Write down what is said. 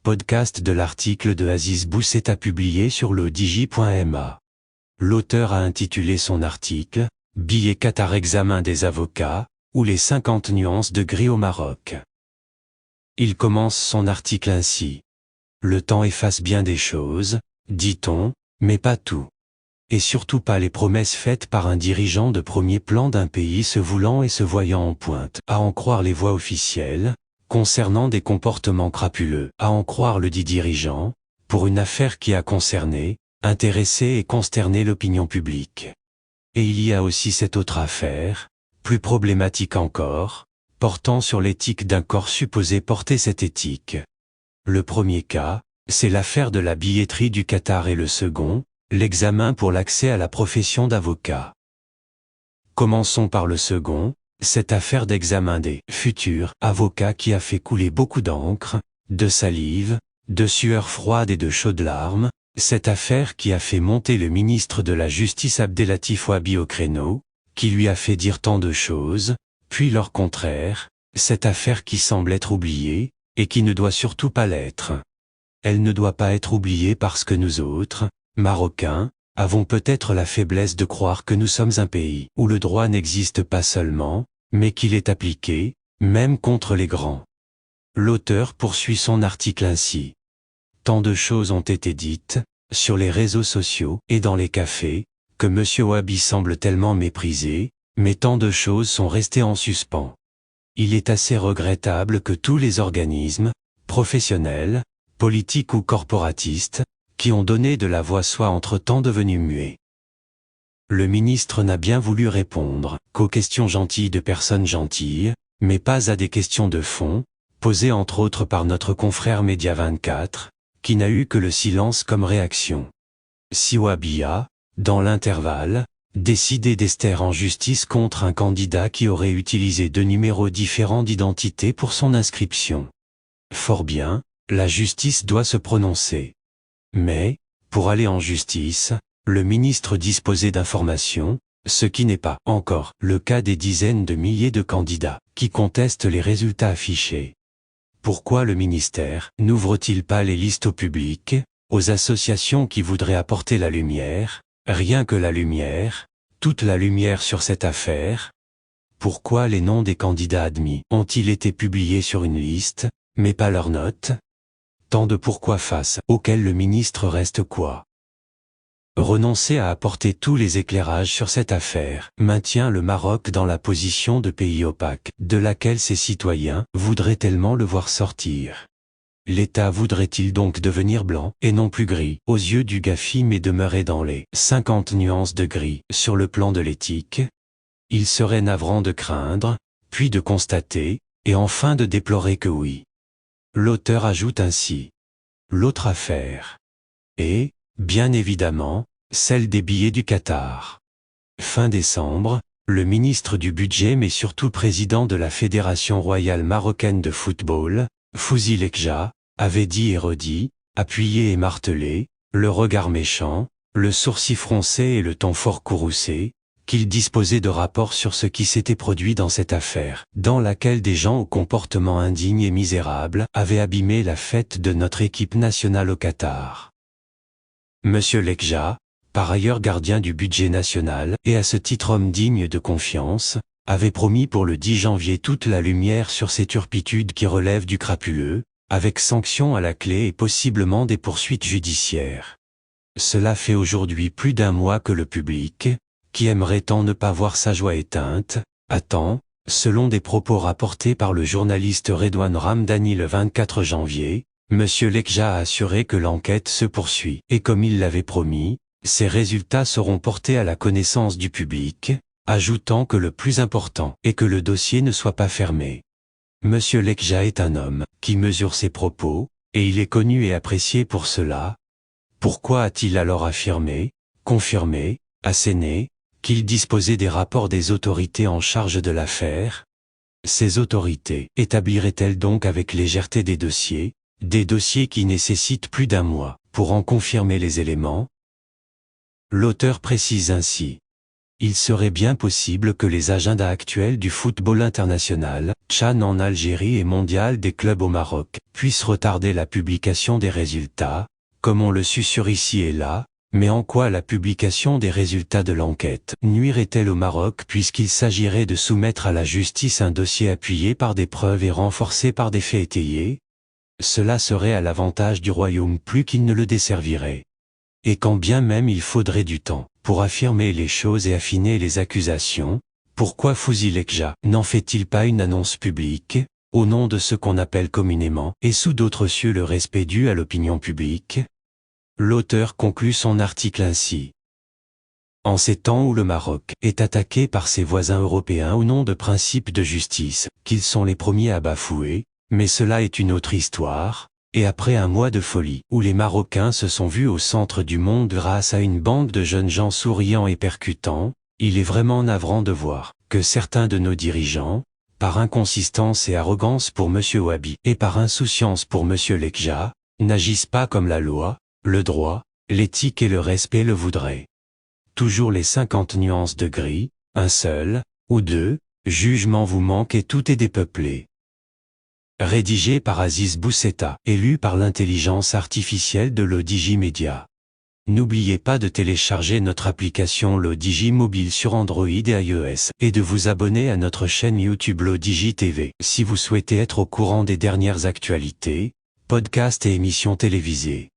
podcast de l'article de Aziz Bousseta publié sur le digi.ma. L'auteur a intitulé son article « Billet Qatar examen des avocats, ou les 50 nuances de gris au Maroc ». Il commence son article ainsi. Le temps efface bien des choses, dit-on, mais pas tout. Et surtout pas les promesses faites par un dirigeant de premier plan d'un pays se voulant et se voyant en pointe, à en croire les voix officielles, concernant des comportements crapuleux, à en croire le dit dirigeant, pour une affaire qui a concerné, intéressé et consterné l'opinion publique. Et il y a aussi cette autre affaire, plus problématique encore, portant sur l'éthique d'un corps supposé porter cette éthique. Le premier cas, c'est l'affaire de la billetterie du Qatar et le second, l'examen pour l'accès à la profession d'avocat. Commençons par le second, cette affaire d'examen des futurs avocats qui a fait couler beaucoup d'encre, de salive, de sueur froide et de chaudes larmes, cette affaire qui a fait monter le ministre de la Justice Abdelatif Wahbi au créneau, qui lui a fait dire tant de choses, puis leur contraire, cette affaire qui semble être oubliée, et qui ne doit surtout pas l'être. Elle ne doit pas être oubliée parce que nous autres, Marocains, avons peut-être la faiblesse de croire que nous sommes un pays où le droit n'existe pas seulement, mais qu'il est appliqué, même contre les grands. L'auteur poursuit son article ainsi. Tant de choses ont été dites, sur les réseaux sociaux et dans les cafés, que M. Wahbi semble tellement méprisé, mais tant de choses sont restées en suspens. Il est assez regrettable que tous les organismes, professionnels, politiques ou corporatistes, qui ont donné de la voix soient entre-temps devenus muets. Le ministre n'a bien voulu répondre qu'aux questions gentilles de personnes gentilles, mais pas à des questions de fond, posées entre autres par notre confrère Média 24, qui n'a eu que le silence comme réaction. Si Wahbi a, dans l'intervalle, décidé d'ester en justice contre un candidat qui aurait utilisé 2 numéros différents d'identité pour son inscription. Fort bien, la justice doit se prononcer. Mais, pour aller en justice, le ministre disposait d'informations, ce qui n'est pas encore le cas des dizaines de milliers de candidats qui contestent les résultats affichés. Pourquoi le ministère n'ouvre-t-il pas les listes au public, aux associations qui voudraient apporter la lumière, rien que la lumière, toute la lumière sur cette affaire? Pourquoi les noms des candidats admis ont-ils été publiés sur une liste, mais pas leurs notes? Tant de pourquoi face auxquels le ministre reste quoi? Renoncer à apporter tous les éclairages sur cette affaire maintient le Maroc dans la position de pays opaque, de laquelle ses citoyens voudraient tellement le voir sortir. L'État voudrait-il donc devenir blanc et non plus gris aux yeux du GAFI mais demeurer dans les 50 nuances de gris sur le plan de l'éthique? Il serait navrant de craindre, puis de constater, et enfin de déplorer que oui. L'auteur ajoute ainsi. L'autre affaire est, bien évidemment, celle des billets du Qatar. Fin décembre, le ministre du Budget mais surtout président de la Fédération royale marocaine de football, Fouzi Lekja, avait dit et redit, appuyé et martelé, le regard méchant, le sourcil froncé et le ton fort courroucé, qu'il disposait de rapports sur ce qui s'était produit dans cette affaire, dans laquelle des gens au comportement indigne et misérable avaient abîmé la fête de notre équipe nationale au Qatar. Monsieur Lekja, par ailleurs gardien du budget national et à ce titre homme digne de confiance, avait promis pour le 10 janvier toute la lumière sur ces turpitudes qui relèvent du crapuleux, avec sanction à la clé et possiblement des poursuites judiciaires. Cela fait aujourd'hui plus d'1 mois que le public, qui aimerait tant ne pas voir sa joie éteinte, attend, selon des propos rapportés par le journaliste Redouane Ramdani le 24 janvier, M. Lekja a assuré que l'enquête se poursuit, et comme il l'avait promis, ses résultats seront portés à la connaissance du public, ajoutant que le plus important est que le dossier ne soit pas fermé. M. Lekja est un homme qui mesure ses propos, et il est connu et apprécié pour cela. Pourquoi a-t-il alors affirmé, confirmé, asséné, qu'il disposait des rapports des autorités en charge de l'affaire? Ces autorités établiraient-elles donc avec légèreté des dossiers qui nécessitent plus d'1 mois, pour en confirmer les éléments? L'auteur précise ainsi. il serait bien possible que les agendas actuels du football international, CHAN en Algérie et mondial des clubs au Maroc, puissent retarder la publication des résultats, comme on le susurre ici et là, mais en quoi la publication des résultats de l'enquête nuirait-elle au Maroc puisqu'il s'agirait de soumettre à la justice un dossier appuyé par des preuves et renforcé par des faits étayés? Cela serait à l'avantage du royaume plus qu'il ne le desservirait. Et quand bien même il faudrait du temps pour affirmer les choses et affiner les accusations, pourquoi Fouzi Lekja n'en fait-il pas une annonce publique, au nom de ce qu'on appelle communément et sous d'autres cieux le respect dû à l'opinion publique? L'auteur conclut son article ainsi. En ces temps où le Maroc est attaqué par ses voisins européens au nom de principes de justice, qu'ils sont les premiers à bafouer, mais cela est une autre histoire, et après un mois de folie, où les Marocains se sont vus au centre du monde grâce à une bande de jeunes gens souriants et percutants, il est vraiment navrant de voir que certains de nos dirigeants, par inconsistance et arrogance pour M. Ouabi et par insouciance pour M. Lekja, n'agissent pas comme la loi, le droit, l'éthique et le respect le voudraient. Toujours les 50 nuances de gris, un seul, ou deux, jugement vous manque et tout est dépeuplé. Rédigé par Aziz Bousseta et lu par l'intelligence artificielle de l'Odigi Media. N'oubliez pas de télécharger notre application l'Odigi Mobile sur Android et iOS et de vous abonner à notre chaîne YouTube l'Odigi TV si vous souhaitez être au courant des dernières actualités, podcasts et émissions télévisées.